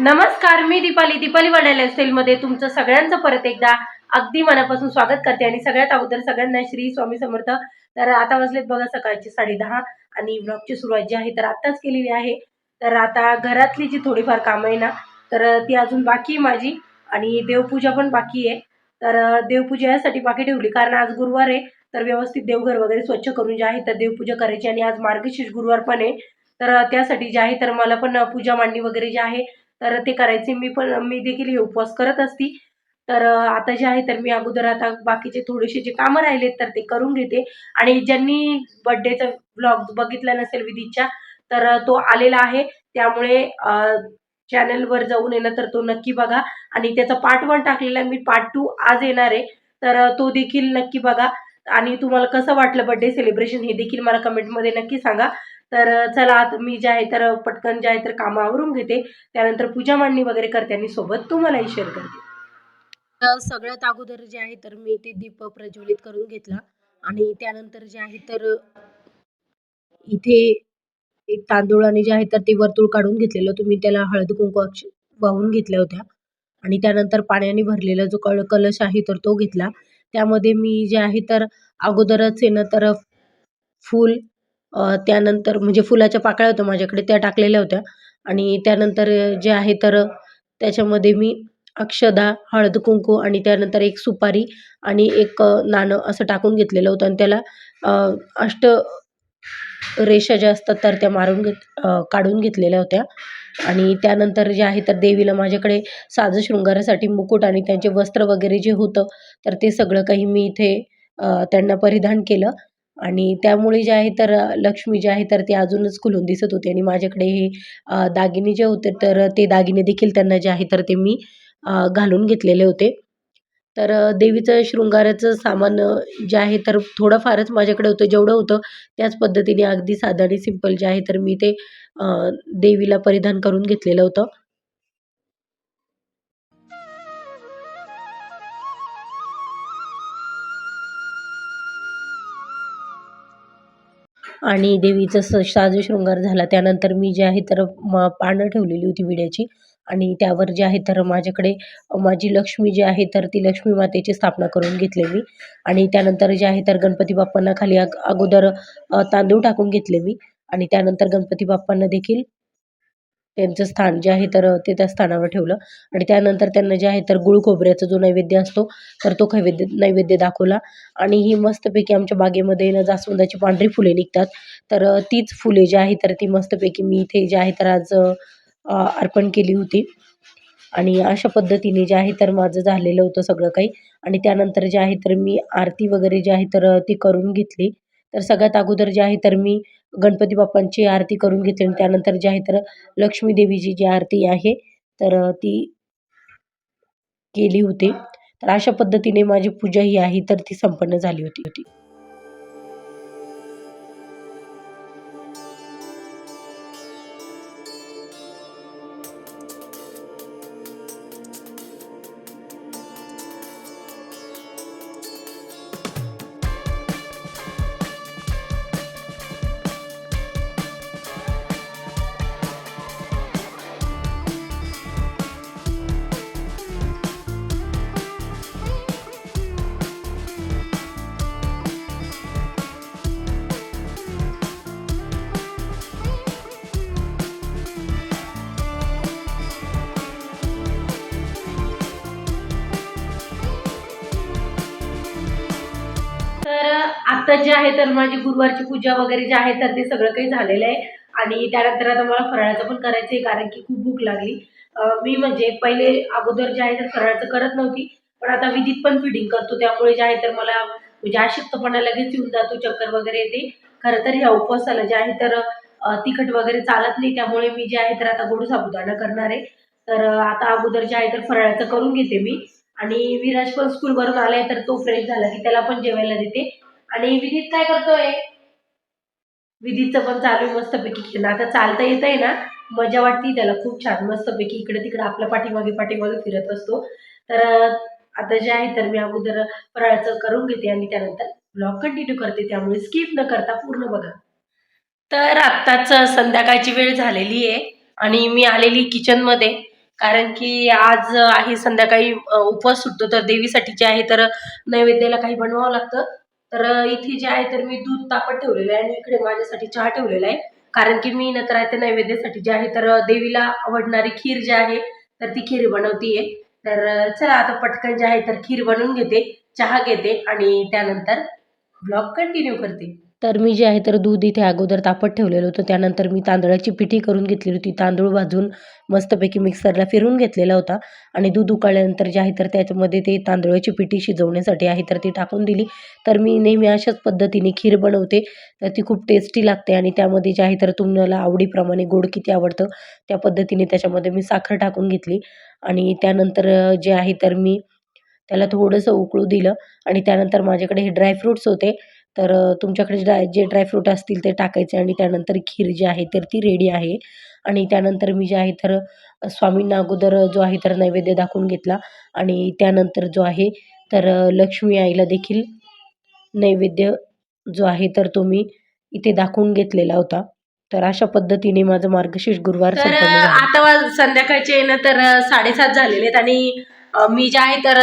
नमस्कार, मी दीपाली वाडा लाईफस्टाईलमध्ये तुमचं सगळ्यांचं परत एकदा अगदी मनापासून स्वागत करते. आणि सगळ्यात अगोदर सगळ्यांना श्री स्वामी समर्थ. तर आता वाजलेत बघा सकाळचे 10:30 आणि ब्लॉगची सुरुवात जी आहे तर आत्ताच केलेली आहे. तर आता घरातली जी थोडीफार कामं आहे ना, तर ती अजून बाकी आहे माझी. आणि देवपूजा पण बाकी आहे. तर देवपूजा यासाठी बाकी ठेवली कारण आज गुरुवार आहे. तर व्यवस्थित देवघर वगैरे स्वच्छ करून जे आहे तर देवपूजा करायची. आणि आज मार्गशीर्ष गुरुवार पण आहे. तर त्यासाठी जे आहे तर मला पण पूजा मांडणी वगैरे जे आहे तर ते करायचे. मी देखील हे उपवास करत असती. तर आता जे आहे तर मी अगोदर आता बाकीचे थोडेसे जे कामं राहिलेत तर ते करून घेते. आणि ज्यांनी बर्थडेचा व्लॉग बघितला नसेल विधीच्या, तर तो आलेला आहे. त्यामुळे चॅनलवर जाऊन आहे ना तर तो नक्की बघा. आणि त्याचा पार्ट 1 टाकलेला आहे, मी पार्ट 2 आज येणार आहे. तर तो देखील नक्की बघा. आणि तुम्हाला कसं वाटलं बर्थडे सेलिब्रेशन हे देखील मला कमेंटमध्ये नक्की सांगा. तर चला आता मी जे आहे तर पटकन जे आहे तर कामं आवरून घेते. त्यानंतर पूजा मांडणी वगैरे करते आणि सोबत तुम्हालाही शेअर करते. तर सगळ्यात अगोदर जे आहे तर मी ते दीप प्रज्वलित करून घेतला. आणि त्यानंतर जे आहे तर इथे एक तांदूळाने जे आहे तर ते वर्तुळ काढून घेतलेलं होतं. मी त्याला हळद कुंकू वाहून घेतल्या होत्या. आणि त्यानंतर पाण्याने भरलेला जो कलश आहे तर तो घेतला. त्यामध्ये मी जे आहे तर अगोदरच आहे ना तर फूल, त्यानंतर म्हणजे फुलाच्या पाकळ्या होत्या माझ्याकडे त्या टाकलेल्या होत्या. आणि त्यानंतर जे आहे तर त्याच्यामध्ये मी अक्षदा, हळद-कुंकू आणि त्यानंतर एक सुपारी आणि एक नाणं असं टाकून घेतलेलं होतं. आणि त्याला अष्ट रेषा ज्या असतात तर त्या काढून घेतलेल्या होत्या. आणि त्यानंतर जे आहे तर देवीला माझ्याकडे साज-शृंगारासाठी मुकुट आणि त्यांचे वस्त्र वगैरे जे होतं तर ते सगळं काही मी इथे त्यांना परिधान केलं. आणि त्यामुळे जे आहे तर लक्ष्मी जे आहे तर ती अजूनच खुलून दिसत होती. आणि माझ्याकडे हे दागिने जे होते तर ते दागिने देखील त्यांना जे आहे तर ते मी घालून घेतलेले होते. तर देवीचं शृंगाराचं सामान जे आहे तर थोडंफारच माझ्याकडे होतं. जेवढं होतं त्याच पद्धतीने अगदी साधं आणि सिंपल जे आहे तर मी ते अ, देवीला परिधान करून घेतलेलं होतं. आणि देवीचं साज-शृंगार झाला. त्यानंतर मी जे आहे तर पानं ठेवलेली होती विड्याची. आणि त्यावर जे आहे तर माझ्याकडे माझी लक्ष्मी जी आहे तर ती लक्ष्मी मातेची स्थापना करून घेतली मी. आणि त्यानंतर जे आहे तर गणपती बाप्पांना खाली अगोदर तांदूळ टाकून घेतले मी. आणि त्यानंतर गणपती बाप्पांना देखील त्यांचं स्थान जे आहे तर ते त्या स्थानावर ठेवलं. आणि त्यानंतर त्यांना जे आहे तर गूळ खोबऱ्याचा जो नैवेद्य असतो तर तो नैवेद्य दाखवला. आणि ही मस्तपैकी आमच्या बागेमध्ये ना जास्वंदाची पांढरी फुले निघतात. तर तीच फुले जी आहे तर ती मस्तपैकी मी इथे जे आहे तर आज अर्पण केली होती. आणि अशा पद्धतीने जे आहे तर माझं झालेलं होतं सगळं काही. आणि त्यानंतर जे आहे तर मी आरती वगैरे जी आहे तर ती करून घेतली. तर सगळ्यात अगोदर जे आहे तर मी गणपती बाप्पांची आरती करून घेतली. आणि त्यानंतर जे आहे तर लक्ष्मी देवीची जी आरती आहे तर ती केली होती. तर अशा पद्धतीने माझी पूजा ही आहे तर ती संपन्न झाली होती. तर आता जे आहे तर माझी गुरुवारची पूजा वगैरे जे आहे तर ते सगळं काही झालेलं आहे. आणि त्यानंतर आता मला फराळाचं पण करायचं आहे कारण की खूप भूक लागली. मी म्हणजे पहिले अगोदर जे आहे तर फराळाचं करत नव्हती. पण आता विधीत पण फिडिंग करतो त्यामुळे जे आहे तर मला म्हणजे अशक्तपणा लगेच येऊन जातो, चक्कर वगैरे येते. खरं तर ह्या उपवासाला जे आहे तर तिखट वगैरे चालत नाही. त्यामुळे मी जे आहे तर आता गोड साबुदाणा करणार आहे. तर आता अगोदर जे आहे तर फराळाचं करून घेते मी. आणि विराज पण स्कूलवरून आलाय तर तो फ्रेश झाला की त्याला पण जेवायला देते. आणि विधीत काय करतोय? विधीचं पण चालू आहे मस्तपैकी खेळणं. आता चालता येतंय ना, मजा वाटते त्याला खूप छान. मस्तपैकी इकडे-तिकडे आपल्या पाठीमागे फिरत असतो. तर आता जे आहे तर मी अगोदर फराळाचं करून घेते आणि त्यानंतर ब्लॉग कंटिन्यू करते. त्यामुळे स्किप न करता पूर्ण बघा. तर आत्ताच संध्याकाळची वेळ झालेली आहे आणि मी आलेली किचनमध्ये. कारण की आज आहे संध्याकाळी उपवास सुटतो, तर देवीसाठी जे आहे तर नैवेद्याला काही बनवावं लागतं. तर इथे जे आहे तर मी दूध तापत ठेवलेलं आहे आणि इकडे माझ्यासाठी चहा ठेवलेला आहे. कारण की मी नंतर आहे ते नैवेद्यासाठी जे आहे तर देवीला आवडणारी खीर जी आहे तर ती खीर बनवतीये. तर चला आता पटकन जे आहे तर खीर बनवून घेते, चहा घेते आणि त्यानंतर ब्लॉग कंटिन्यू करते. तर मी जे आहे तर दूध इथे अगोदर तापत ठेवलेलं होतं. त्यानंतर मी तांदळाची पिठी करून घेतलेली होती. तांदूळ भाजून मस्तपैकी मिक्सरला फिरवून घेतलेला होता आणि दूध उकळल्यानंतर जे आहे तर त्याच्यामध्ये ते तांदळाची पिठी शिजवण्यासाठी आहे तर ती टाकून दिली. तर मी नेहमी अशाच पद्धतीने खीर बनवते, तर ती खूप टेस्टी लागते आणि त्यामध्ये जे आहे तर तुम्हाला आवडीप्रमाणे गोड किती आवडतं त्या पद्धतीने त्याच्यामध्ये मी साखर टाकून घेतली आणि त्यानंतर जे आहे तर मी त्याला थोडंसं उकळू दिलं आणि त्यानंतर माझ्याकडे हे ड्रायफ्रुट्स होते. तर तुमच्याकडे जे ड्रायफ्रूट असतील ते टाकायचे आणि त्यानंतर खीर जी आहे तर ती रेडी आहे. आणि त्यानंतर मी जे आहे तर स्वामींना अगोदर जो आहे तर नैवेद्य दाखवून घेतला आणि त्यानंतर जो आहे तर लक्ष्मी आईला देखील नैवेद्य जो आहे तर तो मी इथे दाखवून घेतलेला होता. तर अशा पद्धतीने माझं मार्गशीर्ष गुरुवार तर संपन्न झाला. आता संध्याकाळचे ना तर 7:30 झालेले आहेत आणि मी जे आहे तर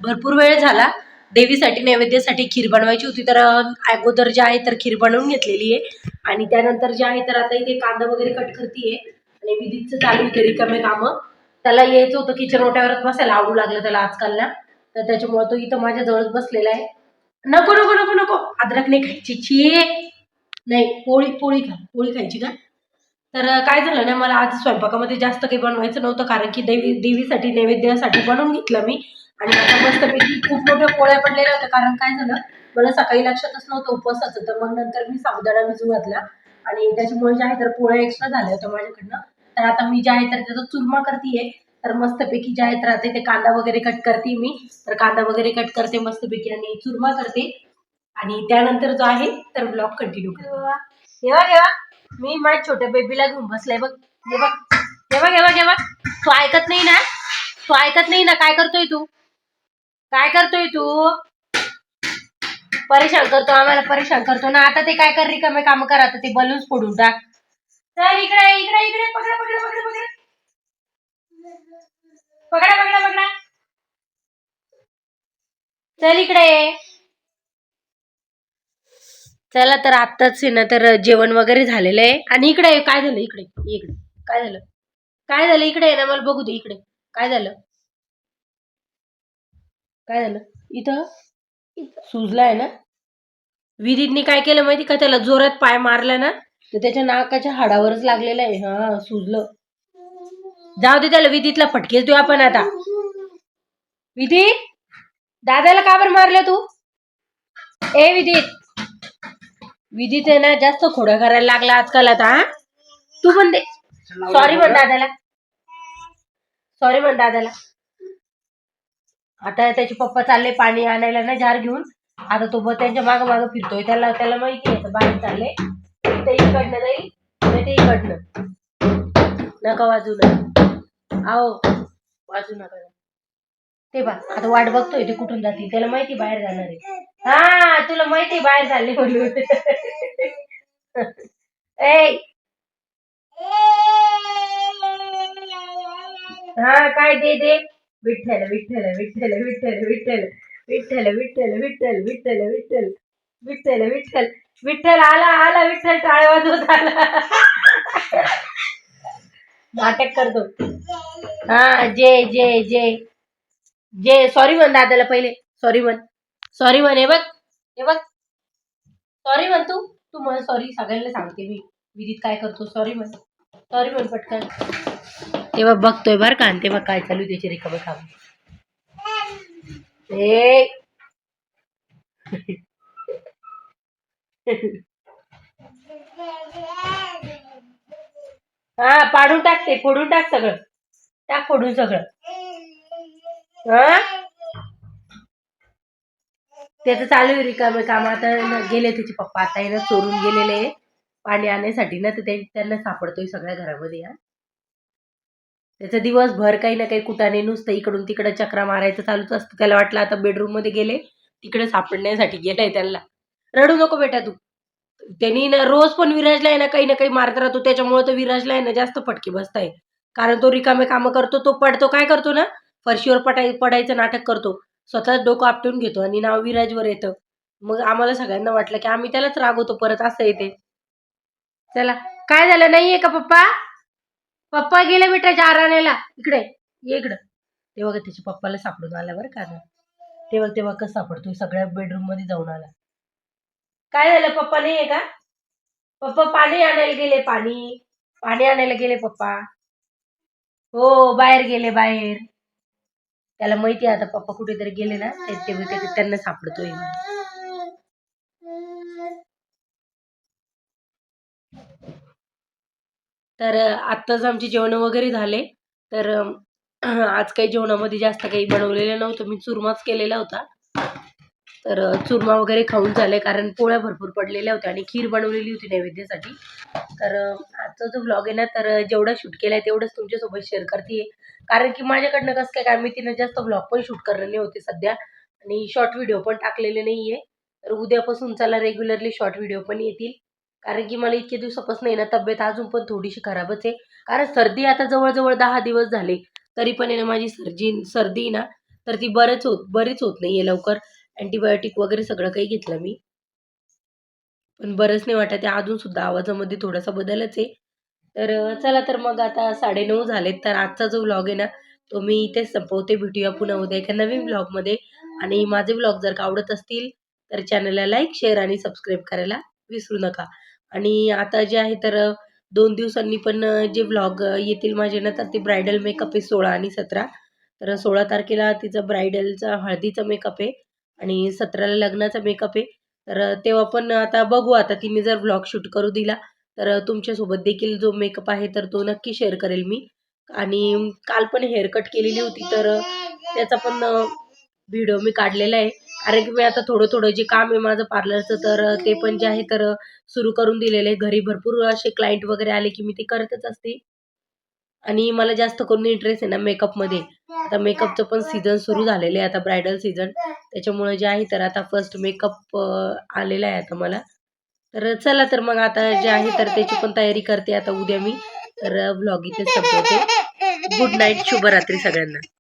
भरपूर वेळ झाला देवीसाठी नैवेद्यासाठी खीर बनवायची होती, तर अगोदर जे आहे तर खीर बनवून घेतलेली आहे आणि त्यानंतर जे आहे तर आता इथे कांदा वगैरे कट करतीये आणि विधीचं चालू होते रिकामे कामं. त्याला यायचं होतं किचन ओट्यावरच बसायला आवडू लागलं त्याला आजकाल ना, तर त्याच्यामुळे तो इथं माझ्या जवळच बसलेला आहे. नको नको नको नको, अद्रक नाही खायची, छी नाही, पोळी पोळी खा, पोळी खायची का? तर काय झालं ना, मला आज स्वयंपाकामध्ये जास्त काही बनवायचं नव्हतं कारण की देवीसाठी नैवेद्यासाठी बनवून घेतलं मी आणि आता मस्तपैकी खूप मोठ्या पोळ्या पडलेल्या होत्या. कारण काय झालं, मला सकाळी लक्षातच नव्हतं उपवासाचं, तर मग नंतर मी साबुदाणा भिजू घातला आणि त्याच्यामुळे जे आहे तर पोळ्या एक्स्ट्रा झाल्या होत्या माझ्याकडनं. तर आता मी जे आहे तर त्याचा चुरमा करतीये. तर मस्तपैकी जे आहे तर आता ते कांदा वगैरे कट करते मी, तर कांदा वगैरे कट करते मस्तपैकी आणि चुरमा करते आणि त्यानंतर जो आहे तर ब्लॉग कंटिन्यू करते. तेव्हा मी माझ्या छोट्या बेबीला घेऊन बसलाय बघ. हे बघ हे बघ हे बघ हे बघ, तू ऐकत नाही ना, तू ऐकत नाही ना, काय करतोय तू, काय करतोय तू, परेशान करतो आम्हाला, परेशान करतो ना. आता ते काय कर, रिकामे काम कर, आता ते बलून्स फोडून टाक. चल इकडे इकडे इकडे, पकडा पकडा पकडा पकडा पकडा पकडा पकडा, चल इकडे. चला तर आत्ताच ना तर जेवण वगैरे झालेलं आहे आणि इकडे काय झालं, इकडे इकडे काय झालं, काय झालं, इकडे आहे ना, मला बघू दे इकडे काय झालं, काय झालं इथं सुजलाय ना. विधीतनी काय केलं माहिती का, त्याला जोरात पाय मारला ना तर त्याच्या नाकाच्या हाडावरच लागलेलं आहे. हा सुजलं. जाऊ दे, त्याला विधीतला फटकेच देऊ आपण आता. विधी, दादाला का बरं मारलं तू, ए विधीत आहे ना जास्त खोड्या करायला लागला आजकाल आता. हा तू पण दे, सॉरी म्हण दादाला, सॉरी म्हण दादाला. आता त्याचे पप्पा चालले पाणी आणायला ना जार घेऊन. आता तो त्यांच्या मागं मागं फिरतोय, त्याला त्याला माहिती आहे बाहेर चालले, ते इकडनं जाईल नाही ते इकडनं. नका वाजू नका, आओ वाजू नका. ते बा आता वाट बघतोय ते कुठून जातील, त्याला माहिती बाहेर जाणार आहे. हा तुला माहिती बाहेर चालले म्हणून. ए हा काय दे दे, विठ्ठल विठ्ठल विठ्ठल विठ्ठल विठ्ठल विठ्ठल विठ्ठल विठ्ठल विठ्ठल विठ्ठल विठ्ठल विठ्ठल विठ्ठल आला आला, विठ्ठल टाळे वाजवत आला. नाटक करतो. हा जय जय जय जय. सॉरी म्हण दादाला पहिले, सॉरी म्हण, सॉरी म्हण. हे बघ हे बघ, सॉरी म्हण तू, तू म्हण सॉरी, सगळ्यांना सांगते मी विधीत काय करतो. सॉरी म्हण, सॉरी म्हण पटकन. तेव्हा बघतोय बरं का, तेव्हा काय चालू त्याची रिकामे काम. हा पाडून टाकते, फोडून टाक सगळं, टाक फोडून सगळं. हा त्याचं चालू आहे रिकामे काम. आता गेले त्याचे पप्पा, आता ना चोरून गेलेले पाणी आणण्यासाठी ना, तर त्यांना सापडतोय सगळ्या घरामध्ये. हा त्याचं दिवसभर काही ना काही कुटाने नुसतं इकडून तिकडे चक्रा मारायचं चालूच असतं. त्याला वाटलं आता बेडरूम मध्ये गेले, तिकडे सापडण्यासाठी गेलाय त्याला. रडू नको बेटा तू. त्यांनी ना रोज पण विराजलाय ना काही मारत राहतो, त्याच्यामुळे तर विराजलाय ना जास्त फटके बसताय. कारण तो रिकामे कामं करतो, तो पडतो, काय करतो ना, फरशीवर पडायचं नाटक करतो. स्वतःच डोकं आपटून घेतो आणि नाव विराजवर येतं. मग आम्हाला सगळ्यांना वाटलं की आम्ही त्यालाच रागवतो परत, असं आहे ते. चला, काय झालं, नाहीये का पप्पा? पप्पा गेले बेटा चार आणायला. इकडे ये इकडं. ते बघा त्याच्या पप्पाला सापडून आला बरं का. तेव्हा कसं सापडतोय, सगळ्या बेडरूम मध्ये जाऊन आला. काय झालं, पप्पा नाहीये का? पप्पा पाणी आणायला गेले, पाणी आणायला गेले पप्पा. हो, बाहेर गेले बाहेर. त्याला माहिती आहे आता पप्पा कुठेतरी गेले ना, त्यांना सापडतोय. तर आत्ताच आमचे जेवण वगैरे झाले. तर आज काही जेवणामध्ये जास्त काही बनवलेलं नव्हतं, मी चुरमाच केलेला होता. तर चुरमा वगैरे खाऊन झाले, कारण पोळ्या भरपूर पडलेल्या होत्या आणि खीर बनवलेली होती नैवेद्यासाठी. तर आजचा जो ब्लॉग आहे ना, तर जेवढा शूट केलाय तेवढंच तुमच्यासोबत शेअर करते. कारण की माझ्याकडनं कसं काय मी तिनं जास्त ब्लॉग पण शूट करणार नाही होते सध्या, आणि शॉर्ट व्हिडिओ पण टाकलेले नाहीये. तर उद्यापासून चला रेग्युलरली शॉर्ट व्हिडिओ पण येतील. कारण की मला इतके दिवसापासून आहे ना, तब्येत अजून पण थोडीशी खराबच आहे. कारण सर्दी आता जवळ 10 दिवस झाले, तरी पण आहे ना माझी सर्दी ना, तर ती बरीच होत नाहीये लवकर. अँटिबायोटिक वगैरे सगळं काही घेतलं मी, पण बरंच नाही वाटत आहे. अजून सुद्धा आवाजामध्ये थोडासा बदलच आहे. तर चला, तर मग आता 9:30 झालेत. तर आजचा जो व्लॉग आहे ना, तो मी इथेच संपवते. भेटूया पुन्हा उद्या एका नवीन व्लॉगमध्ये. आणि माझे व्लॉग जर का आवडत असतील तर चॅनलला लाईक, शेअर आणि सबस्क्राईब करायला विसरू नका. आणि आता जे आहे तर 2 दिवसांनी पण जे व्लॉग येतील माझे ना, तर ते ब्रायडल मेकअप आहे 16 आणि 17. तर 16 तारखेला तिचा ब्रायडलचा हळदीचा मेकअप आहे आणि 17ला लग्नाचा मेकअप आहे. तर तेव्हा पण आता बघू, आता तिने जर व्लॉग शूट करू दिला तर तुमच्यासोबत देखील जो मेकअप आहे तर तो नक्की शेअर करेल मी. आणि काल पण हेअर कट केलेली होती, तर त्याचा पण व्हिडिओ मी काढलेला आहे. कारण की मी आता थोडं जे काम आहे माझं पार्लरचं, तर ते पण जे आहे तर सुरू करून दिलेलं आहे. घरी भरपूर असे क्लायंट वगैरे आले की मी ते करतच असते. आणि मला जास्त करून इंटरेस्ट आहे ना मेकअपमध्ये. आता मेकअपचं पण सीझन सुरू झालेलं आहे, आता ब्रायडल सीझन. त्याच्यामुळे जे आहे तर आता फर्स्ट मेकअप आलेला आहे आता मला. तर चला, तर मग आता जे आहे तर त्याची पण तयारी करते आता उद्या मी. तर व्लॉग इथेच संपवते. गुड नाईट, शुभरात्री सगळ्यांना.